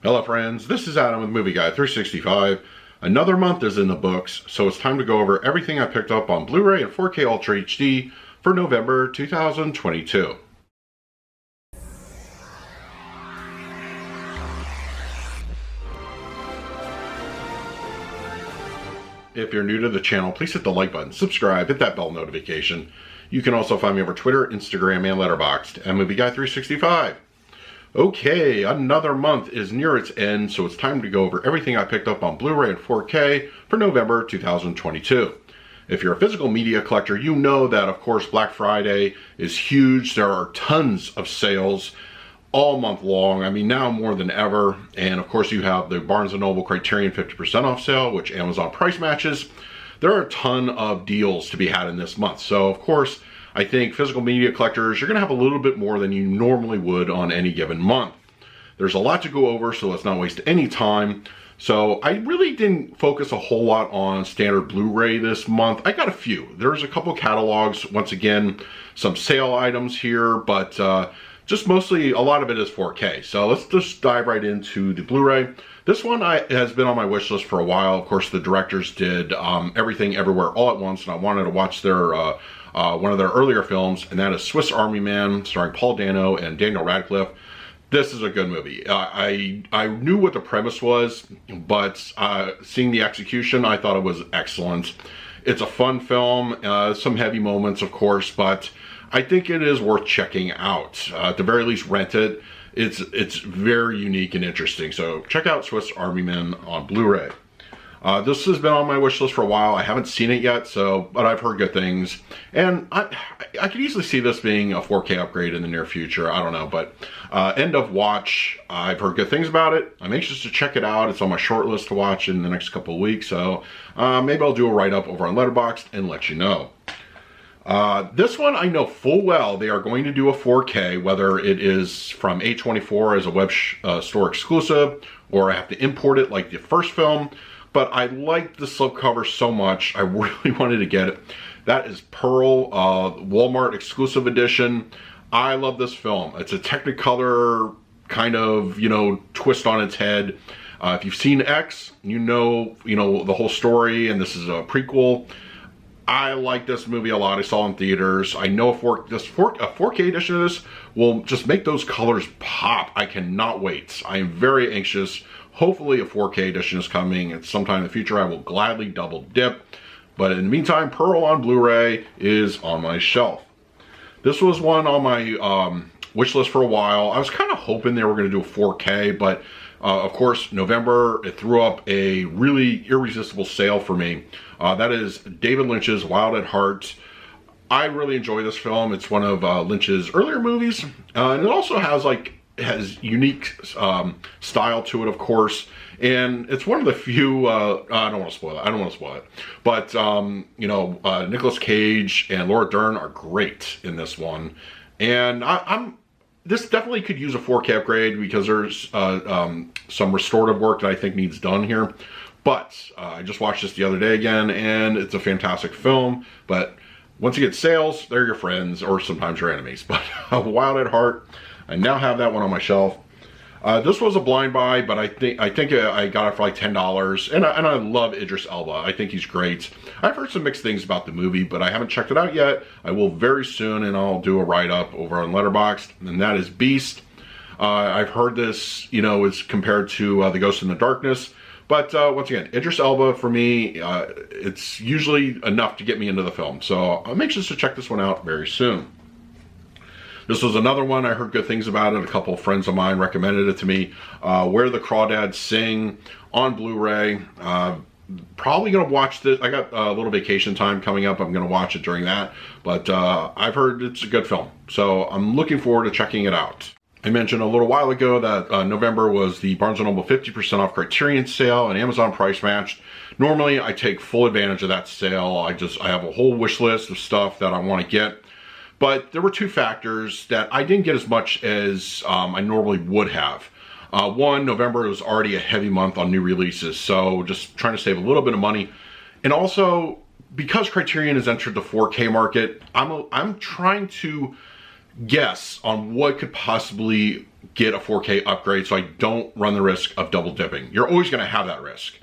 Hello friends, this is Adam with Movie Guy 365. Another month is in the books, so it's time to go over everything I picked up on Blu-ray and 4K Ultra HD for November 2022. If you're new to the channel, please hit the like button, subscribe, hit that bell notification. You can also find me over Twitter, Instagram, and Letterboxd at Movie Guy 365. Okay, another month is near its end, so it's time to go over everything I picked up on Blu-ray and 4K for November 2022. If you're a physical media collector, you know that, of course, Black Friday is huge. There are tons of sales all month long. I mean, now more than ever. And, of course, you have the Barnes & Noble Criterion 50% off sale, which Amazon price matches. There are a ton of deals to be had in this month. So, of course, I think physical media collectors, you're going to have a little bit more than you normally would on any given month. There's a lot to go over, so let's not waste any time. So I really didn't focus a whole lot on standard Blu-ray this month. I got a few. There's a couple catalogs, once again, some sale items here, but just mostly a lot of it is 4K. So let's just dive right into the Blu-ray. This one has been on my wish list for a while. Of course, the directors did Everything Everywhere All at Once, and I wanted to watch their one of their earlier films, and that is Swiss Army Man, starring Paul Dano and Daniel Radcliffe. This is a good movie. I knew what the premise was, but seeing the execution, I thought it was excellent. It's a fun film, some heavy moments, of course, but I think it is worth checking out. At the very least, rent it. It's very unique and interesting. So check out Swiss Army Man on Blu-ray. This has been on my wish list for a while. I haven't seen it yet, but I've heard good things. And I could easily see this being a 4K upgrade in the near future. I don't know, but end of watch. I've heard good things about it. I'm anxious to check it out. It's on my short list to watch in the next couple of weeks. So maybe I'll do a write-up over on Letterboxd and let you know. This one, I know full well they are going to do a 4K, whether it is from A24 as a web store exclusive, or I have to import it like the first film. But I liked the slipcover so much, I really wanted to get it. That is Pearl, Walmart exclusive edition. I love this film. It's a Technicolor kind of, twist on its head. If you've seen X, you know the whole story, and this is a prequel. I like this movie a lot. I saw it in theaters. I know a 4K edition of this will just make those colors pop. I cannot wait. I am very anxious. Hopefully a 4K edition is coming at sometime in the future. I will gladly double dip. But in the meantime, Pearl on Blu-ray is on my shelf. This was one on my wish list for a while. I was kind of hoping they were going to do a 4K, but of course, November, it threw up a really irresistible sale for me. That is David Lynch's Wild at Heart. I really enjoy this film. It's one of Lynch's earlier movies. And it also has unique style to it, of course, and it's one of the few. I don't want to spoil it. But Nicolas Cage and Laura Dern are great in this one, and this definitely could use a 4K upgrade because there's some restorative work that I think needs done here. But I just watched this the other day again, and it's a fantastic film. But once you get sales, they're your friends or sometimes your enemies. But Wild at Heart, I now have that one on my shelf. This was a blind buy, but I think I got it for like $10, and I love Idris Elba. I think he's great. I've heard some mixed things about the movie, but I haven't checked it out yet. I will very soon, and I'll do a write-up over on Letterboxd, and that is Beast. I've heard this, is compared to The Ghost in the Darkness, but once again, Idris Elba, for me, it's usually enough to get me into the film, so I'm anxious to check this one out very soon. This was another one, I heard good things about it. A couple of friends of mine recommended it to me. Where the Crawdads Sing on Blu-ray. Probably going to watch this. I got a little vacation time coming up. I'm going to watch it during that. But I've heard it's a good film. So I'm looking forward to checking it out. I mentioned a little while ago that November was the Barnes & Noble 50% off Criterion sale and Amazon price matched. Normally, I take full advantage of that sale. I have a whole wish list of stuff that I want to get. But there were two factors that I didn't get as much as I normally would have. One, November was already a heavy month on new releases, so just trying to save a little bit of money. And also, because Criterion has entered the 4K market, I'm trying to guess on what could possibly get a 4K upgrade so I don't run the risk of double dipping. You're always going to have that risk.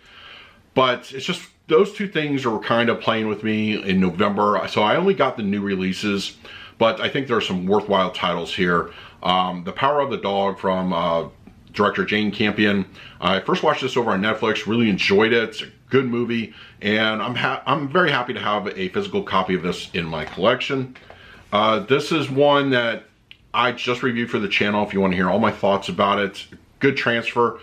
But it's just those two things are kind of playing with me in November. So I only got the new releases, but I think there are some worthwhile titles here. The Power of the Dog from director Jane Campion. I first watched this over on Netflix, really enjoyed it. It's a good movie, and I'm very happy to have a physical copy of this in my collection. This is one that I just reviewed for the channel if you want to hear all my thoughts about it. Good transfer.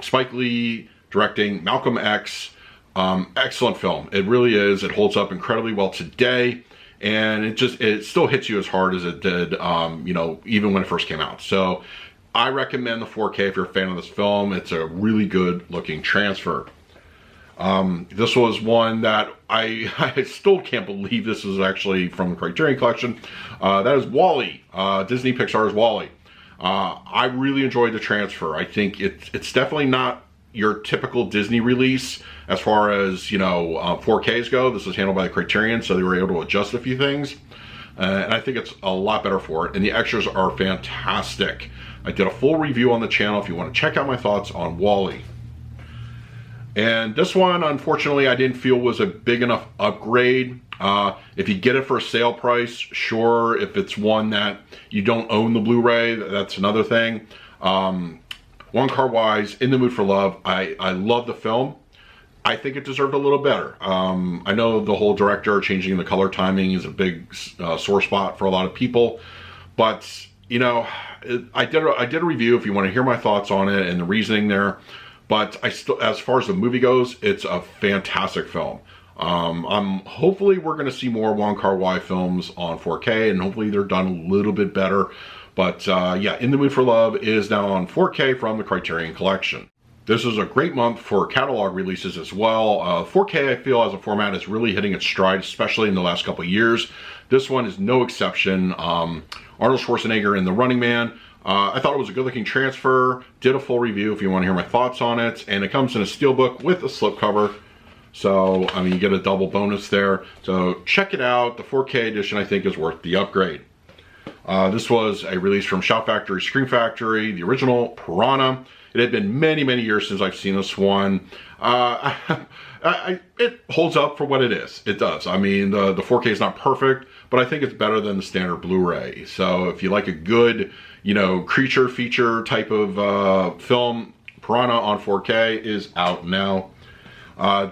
Spike Lee directing, Malcolm X. Excellent film. It really is. It holds up incredibly well today, and it still hits you as hard as it did, you know, even when it first came out. So I recommend the 4K if you're a fan of this film. It's a really good looking transfer. This was one that I still can't believe this is actually from the Criterion Collection. That is WALL-E, Disney Pixar's WALL-E. I really enjoyed the transfer. I think it's definitely not your typical Disney release as far as, you know, 4Ks go. This is handled by the Criterion, so they were able to adjust a few things. And I think it's a lot better for it. And the extras are fantastic. I did a full review on the channel if you want to check out my thoughts on WALL-E. And this one, unfortunately, I didn't feel was a big enough upgrade. If you get it for a sale price, sure. If it's one that you don't own the Blu Ray, that's another thing. One Kar Wai's In the Mood for Love. I love the film. I think it deserved a little better. I know the whole director changing the color timing is a big sore spot for a lot of people, but you know, I did a review if you want to hear my thoughts on it and the reasoning there. But as far as the movie goes, it's a fantastic film. Hopefully we're going to see more Wong Kar-wai films on 4K, and hopefully they're done a little bit better. But yeah, In the Mood for Love is now on 4K from the Criterion Collection. This is a great month for catalog releases as well. 4K, I feel, as a format is really hitting its stride, especially in the last couple of years. This one is no exception. Arnold Schwarzenegger in The Running Man. I thought it was a good looking transfer. Did a full review if you want to hear my thoughts on it. And it comes in a steelbook with a slipcover. So, I mean, you get a double bonus there. So check it out. The 4K edition, I think, is worth the upgrade. This was a release from Shout Factory, Scream Factory, the original Piranha. It had been many, many years since I've seen this one. It holds up for what it is. It does. I mean, the 4K is not perfect, but I think it's better than the standard Blu-ray. So if you like a good, you know, creature feature type of film, Piranha on 4K is out now.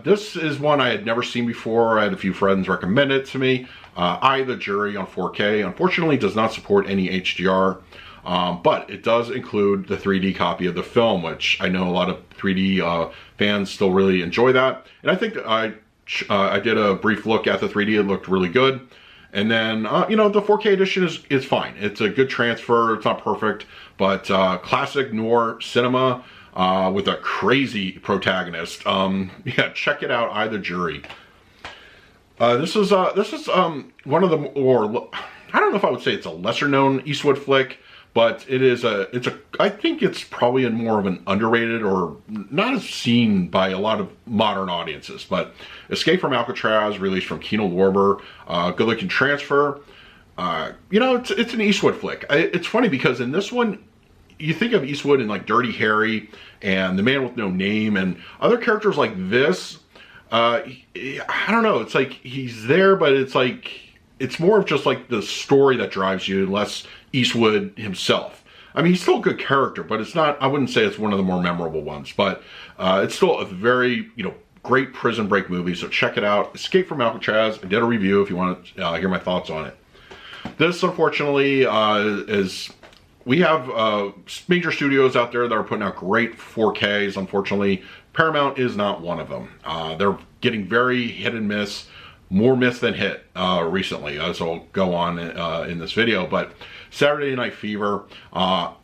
This is one I had never seen before. I had a few friends recommend it to me. I, the Jury on 4K, unfortunately does not support any HDR. But it does include the 3D copy of the film, which I know a lot of 3D fans still really enjoy that. And I think I did a brief look at the 3D. It looked really good. And then, you know, the 4K edition is fine. It's a good transfer. It's not perfect, but classic noir cinema with a crazy protagonist. Yeah, check it out, I, the Jury. This is one of the, or I don't know if I would say it's a lesser known Eastwood flick, but I think it's probably more of an underrated or not as seen by a lot of modern audiences. But Escape from Alcatraz, released from Kino Lorber, good looking transfer. You know, it's an Eastwood flick. It's funny because in this one, you think of Eastwood in like Dirty Harry and The Man with No Name and other characters like this. I don't know. It's like he's there, but it's like it's more of just like the story that drives you, less Eastwood himself. I mean, he's still a good character, but it's not, I wouldn't say it's one of the more memorable ones, but it's still a very, you know, great prison break movie. So check it out. Escape from Alcatraz. I did a review if you want to hear my thoughts on it. This, unfortunately, we have major studios out there that are putting out great 4Ks. Unfortunately, Paramount is not one of them. They're getting very hit and miss, more miss than hit recently, as I'll go on in this video. But Saturday Night Fever,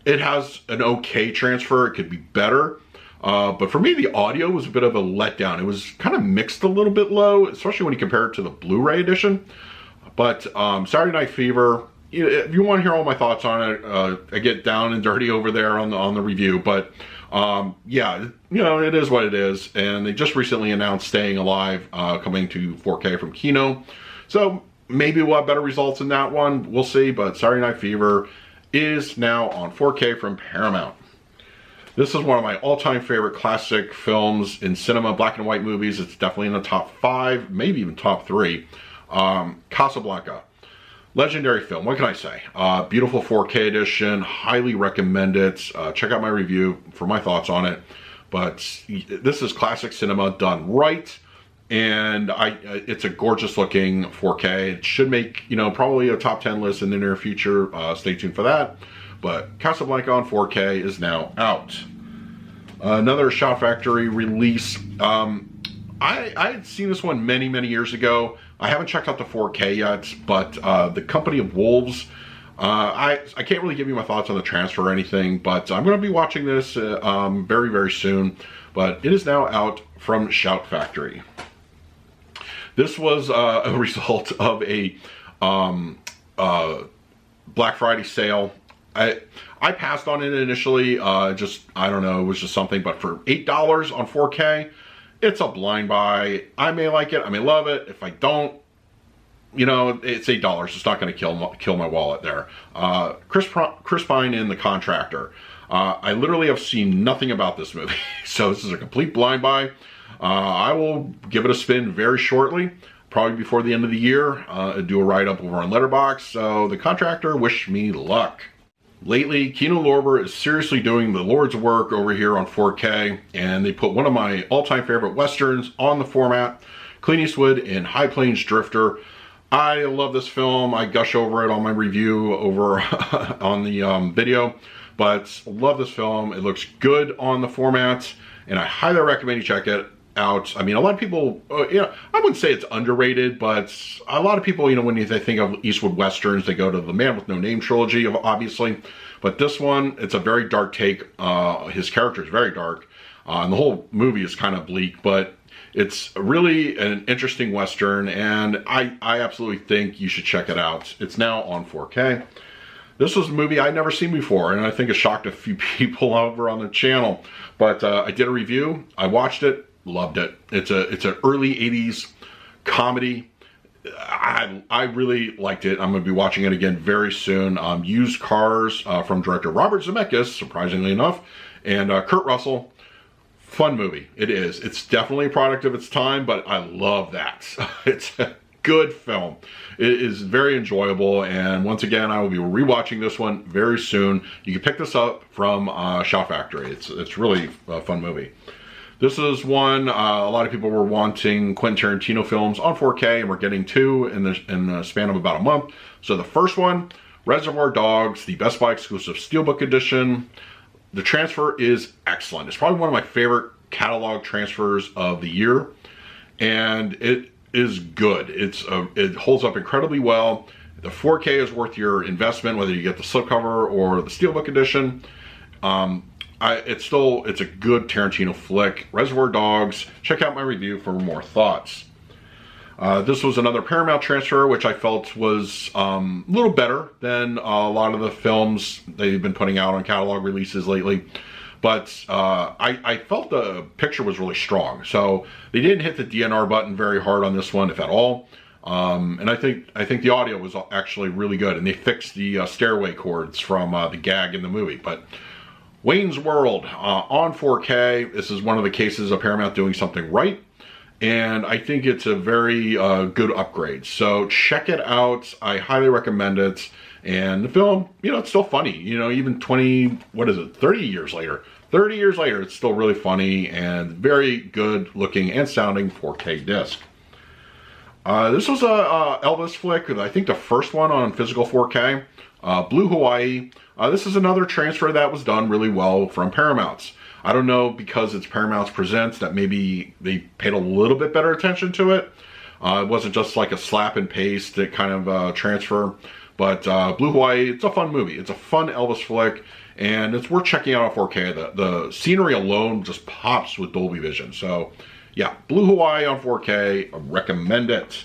it has an okay transfer. It could be better. But for me, the audio was a bit of a letdown. It was kind of mixed a little bit low, especially when you compare it to the Blu-ray edition. But Saturday Night Fever, if you want to hear all my thoughts on it, I get down and dirty over there on the review. But yeah, you know, it is what it is. And they just recently announced Staying Alive coming to 4K from Kino. So maybe we'll have better results in that one. We'll see. But Saturday Night Fever, is now on 4K from Paramount. This is one of my all-time favorite classic films in cinema, black and white movies. It's definitely in the top 5, maybe even top 3. Casablanca. Legendary film, what can I say? Beautiful 4K edition, highly recommend it. Check out my review for my thoughts on it. But this is classic cinema done right. And it's a gorgeous looking 4K. It should make, probably a top 10 list in the near future. Stay tuned for that. But Casablanca on 4K is now out. Another Shout Factory release. I had seen this one many, many years ago. I haven't checked out the 4K yet, but The Company of Wolves. I can't really give you my thoughts on the transfer or anything, but I'm going to be watching this very, very soon. But it is now out from Shout Factory. This was a result of a Black Friday sale. I passed on it initially, I don't know, it was just something, but for $8 on 4K, it's a blind buy. I may like it, I may love it. If I don't, it's $8. It's not going to kill my wallet there. Chris Pine in The Contractor. I literally have seen nothing about this movie, so this is a complete blind buy. I will give it a spin very shortly, probably before the end of the year. Do a write-up over on Letterboxd. So The Contractor, wish me luck. Lately, Kino Lorber is seriously doing the Lord's work over here on 4K, and they put one of my all-time favorite westerns on the format, Clint Eastwood in High Plains Drifter. I love this film. I gush over it on my review over on the video, but love this film. It looks good on the format, and I highly recommend you check it out. I mean, a lot of people, I wouldn't say it's underrated, but a lot of people, when they think of Eastwood Westerns, they go to the Man with No Name trilogy, obviously. But this one, it's a very dark take. His character is very dark, and the whole movie is kind of bleak, but it's really an interesting Western, and I absolutely think you should check it out. It's now on 4K. This was a movie I'd never seen before, and I think it shocked a few people over on the channel. But I did a review, I watched it, loved it. It's an early 80s comedy. I really liked it. I'm going to be watching it again very soon. Used Cars from director Robert Zemeckis, surprisingly enough, and Kurt Russell. Fun movie. It is. It's definitely a product of its time, but I love that. It's a good film. It is very enjoyable, and once again, I will be rewatching this one very soon. You can pick this up from Shout Factory. It's really a fun movie. This is one, a lot of people were wanting Quentin Tarantino films on 4K, and we're getting 2 in the span of about a month. So the first one, Reservoir Dogs, the Best Buy exclusive Steelbook edition. The transfer is excellent. It's probably one of my favorite catalog transfers of the year, and it is good. It holds up incredibly well. The 4K is worth your investment, whether you get the slipcover or the Steelbook edition. It's a good Tarantino flick. Reservoir Dogs. Check out my review for more thoughts. This was another Paramount transfer, which I felt was a little better than a lot of the films they've been putting out on catalog releases lately. But I felt the picture was really strong. So they didn't hit the DNR button very hard on this one, if at all. And I think the audio was actually really good. And they fixed the stairway chords from the gag in the movie. But Wayne's World on 4K. This is one of the cases of Paramount doing something right. And I think it's a very good upgrade. So check it out. I highly recommend it. And the film, it's still funny. Even 30 years later. 30 years later, it's still really funny and very good looking and sounding 4K disc. This was a Elvis flick. I think the first one on physical 4K. Blue Hawaii. This is another transfer that was done really well from Paramount's. I don't know, because it's Paramount's Presents, that maybe they paid a little bit better attention to it. It wasn't just like a slap and paste kind of transfer. But Blue Hawaii, it's a fun movie. It's a fun Elvis flick, and it's worth checking out on 4K. The scenery alone just pops with Dolby Vision. So yeah, Blue Hawaii on 4K, I recommend it.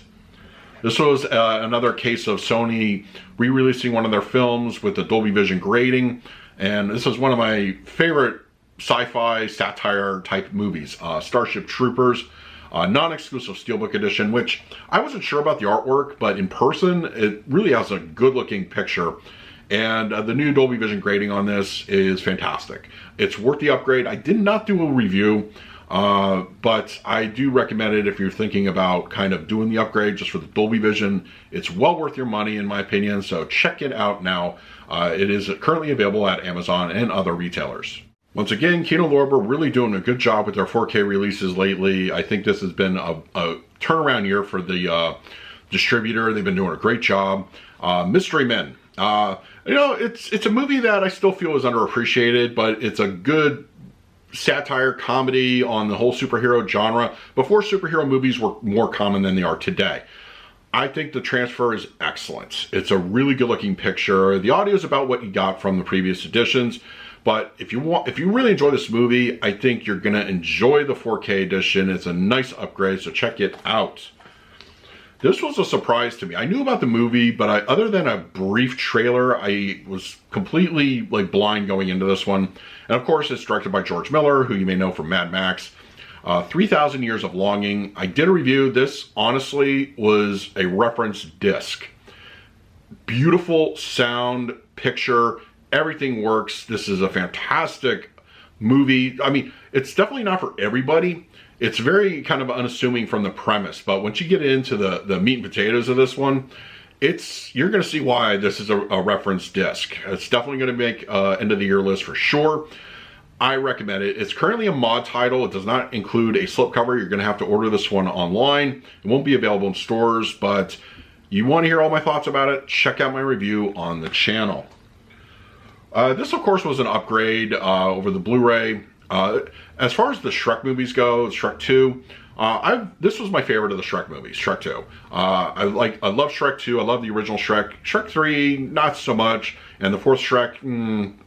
This was another case of Sony re-releasing one of their films with the Dolby Vision grading. And this is one of my favorite sci-fi satire type movies, Starship Troopers, non-exclusive Steelbook edition, which I wasn't sure about the artwork, but in person, it really has a good looking picture. And the new Dolby Vision grading on this is fantastic. It's worth the upgrade. I did not do a review, but I do recommend it if you're thinking about kind of doing the upgrade just for the Dolby Vision. It's well worth your money, in my opinion, so check it out now. It is currently available at Amazon and other retailers. Once again, Kino Lorber really doing a good job with their 4K releases lately. I think this has been a turnaround year for the distributor. They've been doing a great job. Mystery Men. You know, it's a movie that I still feel is underappreciated, but it's a good satire comedy on the whole superhero genre before superhero movies were more common than they are today. I think the transfer is excellent. It's a really good looking picture. The audio is about what you got from the previous editions. But if you really enjoy this movie, I think you're gonna enjoy the 4K edition. It's a nice upgrade, so check it out. This was a surprise to me. I knew about the movie, but other than a brief trailer, I was completely blind going into this one. And of course, it's directed by George Miller, who you may know from Mad Max. 3,000 Years of Longing. I did a review. This honestly was a reference disc. Beautiful sound, picture. Everything works. This is a fantastic movie. I mean, it's definitely not for everybody. It's very kind of unassuming from the premise, but once you get into the meat and potatoes of this one, you're going to see why this is a reference disc. It's definitely going to make end of the year list for sure. I recommend it. It's currently a mod title. It does not include a slipcover. You're going to have to order this one online. It won't be available in stores, but you want to hear all my thoughts about it, check out my review on the channel. This, of course, was an upgrade over the Blu Ray. As far as the Shrek movies go, Shrek 2, this was my favorite of the Shrek movies, Shrek 2. I love Shrek 2, I love the original Shrek. Shrek 3, not so much, and the fourth Shrek,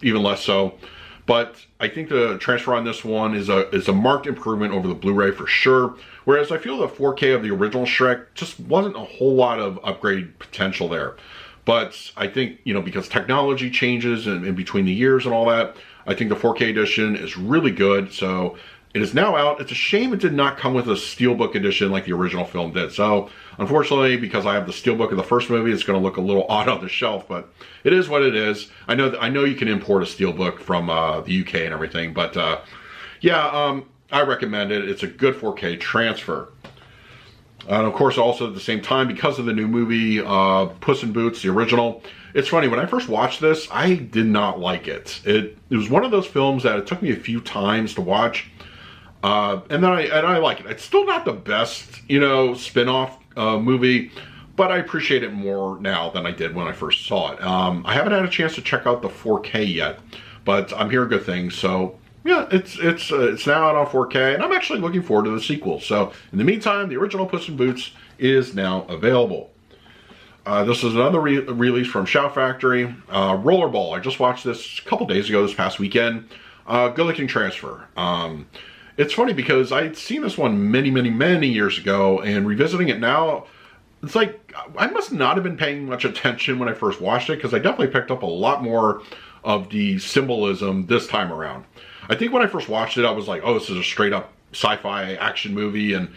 even less so. But I think the transfer on this one is a marked improvement over the Blu Ray for sure. Whereas I feel the 4K of the original Shrek just wasn't a whole lot of upgrade potential there. But I think, you know, because technology changes in between the years and all that, I think the 4K edition is really good. So it is now out. It's a shame it did not come with a Steelbook edition like the original film did. So unfortunately, because I have the Steelbook of the first movie, it's going to look a little odd on the shelf, but it is what it is. I know you can import a Steelbook from the UK and everything, but I recommend it. It's a good 4K transfer. And of course, also at the same time, because of the new movie, Puss in Boots, the original, it's funny, when I first watched this, I did not like it. It was one of those films that it took me a few times to watch, and then I like it. It's still not the best, you know, spin-off movie, but I appreciate it more now than I did when I first saw it. I haven't had a chance to check out the 4K yet, but I'm hearing good things, so yeah, it's now out on 4K, and I'm actually looking forward to the sequel. So in the meantime, the original Puss in Boots is now available. This is another release from Shout Factory. Rollerball. I just watched this a couple days ago, this past weekend. Good looking transfer. It's funny because I'd seen this one many years ago, and revisiting it now, it's like I must not have been paying much attention when I first watched it, because I definitely picked up a lot more of the symbolism this time around. I think when I first watched it, I was like, oh, this is a straight up sci-fi action movie, and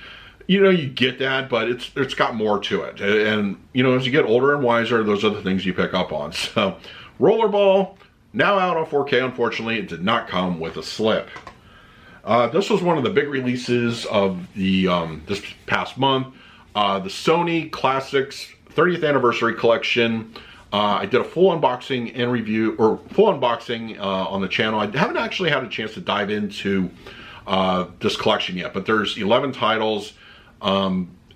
you know, you get that, but it's got more to it. And you know, as you get older and wiser, those are the things you pick up on. So Rollerball, now out on 4K. Unfortunately, it did not come with a slip. This was one of the big releases of the this past month. The Sony Classics 30th Anniversary Collection. I did a full unboxing and review, or full unboxing on the channel. I haven't actually had a chance to dive into this collection yet, but there's 11 titles.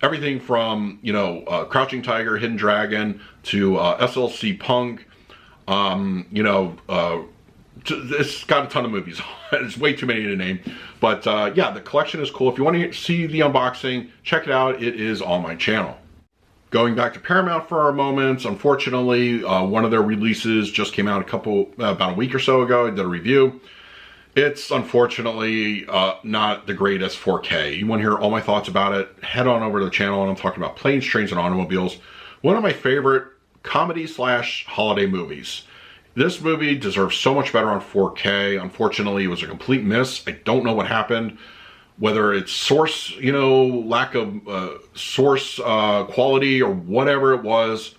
Everything from, you know, Crouching Tiger, Hidden Dragon, to SLC Punk. You know, it's got a ton of movies. It's way too many to name. But yeah, the collection is cool. If you want to see the unboxing, check it out. It is on my channel. Going back to Paramount for a moment, unfortunately, one of their releases just came out about a week or so ago. I did a review. It's unfortunately not the greatest 4K. You want to hear all my thoughts about it, head on over to the channel, and I'm talking about Planes, Trains, and Automobiles. One of my favorite comedy/holiday movies. This movie deserves so much better on 4K. Unfortunately, it was a complete miss. I don't know what happened. Whether it's source, you know, lack of source quality or whatever it was.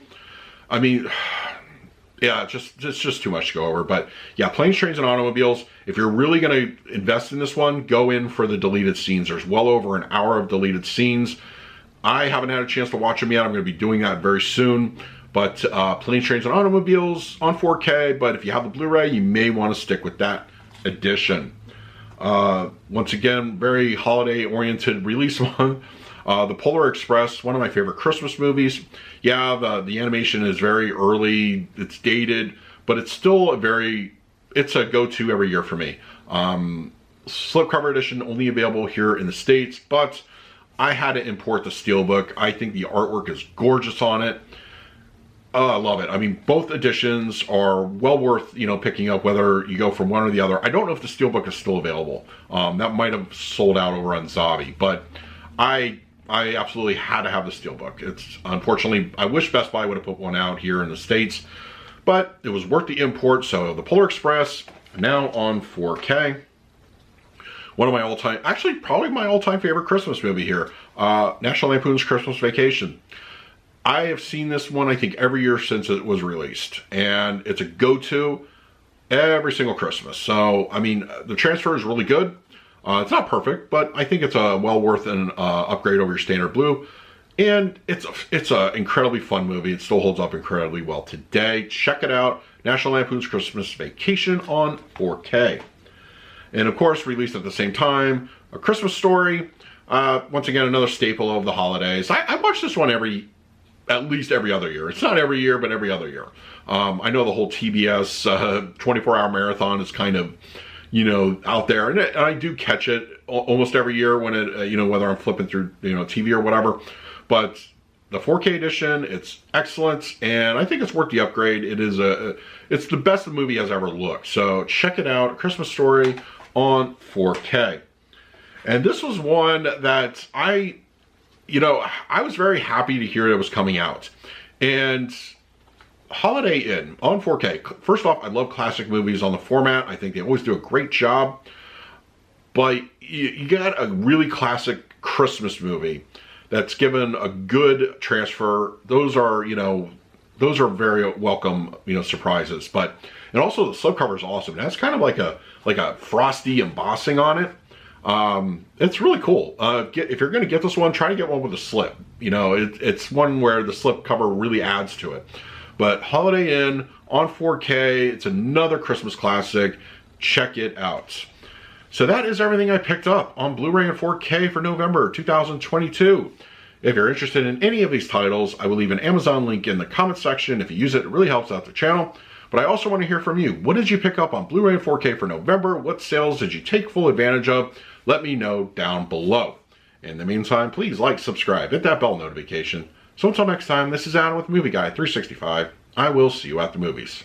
I mean, yeah, it's just too much to go over. But yeah, Planes, Trains, and Automobiles, if you're really going to invest in this one, go in for the deleted scenes. There's well over an hour of deleted scenes. I haven't had a chance to watch them yet. I'm going to be doing that very soon. But Planes, Trains, and Automobiles on 4K. But if you have the Blu-ray, you may want to stick with that edition. Once again, very holiday-oriented release one. The Polar Express, one of my favorite Christmas movies. Yeah, the animation is very early, it's dated, but it's still it's a go-to every year for me. Slipcover edition only available here in the States, but I had to import the Steelbook. I think the artwork is gorgeous on it. I love it. I mean, both editions are well worth, picking up, whether you go from one or the other. I don't know if the Steelbook is still available. That might have sold out over on Zavi, but I absolutely had to have the Steelbook. It's unfortunately, I wish Best Buy would have put one out here in the States, but it was worth the import. So the Polar Express, now on 4K. One of my all-time, actually probably my all-time favorite Christmas movie here, National Lampoon's Christmas Vacation. I have seen this one, I think, every year since it was released, and it's a go-to every single Christmas. So, I mean, the transfer is really good. It's not perfect, but I think it's a well worth an upgrade over your standard Blu. And it's a incredibly fun movie. It still holds up incredibly well today. Check it out. National Lampoon's Christmas Vacation on 4K. And of course, released at the same time, A Christmas Story. Once again, another staple of the holidays. I watch this one at least every other year. It's not every year, but every other year. I know the whole TBS 24-hour marathon is kind of, out there, and I do catch it almost every year when it, whether I'm flipping through, TV or whatever. But the 4K edition, it's excellent, and I think it's worth the upgrade. It's the best the movie has ever looked. So check it out, A Christmas Story on 4K. And this was one that I was very happy to hear it was coming out. And Holiday Inn on 4K. First off, I love classic movies on the format. I think they always do a great job. But you got a really classic Christmas movie that's given a good transfer. Those are very welcome, surprises. And also the slipcover is awesome. It has kind of like a frosty embossing on it. It's really cool. If you're going to get this one, try to get one with a slip. It's one where the slip cover really adds to it. But Holiday Inn on 4K, it's another Christmas classic. Check it out. So that is everything I picked up on Blu-ray and 4K for November 2022. If you're interested in any of these titles, I will leave an Amazon link in the comment section. If you use it, it really helps out the channel. But I also want to hear from you. What did you pick up on Blu-ray and 4K for November? What sales did you take full advantage of? Let me know down below. In the meantime, please like, subscribe, hit that bell notification. So until next time, this is Adam with Movie Guy 365. I will see you at the movies.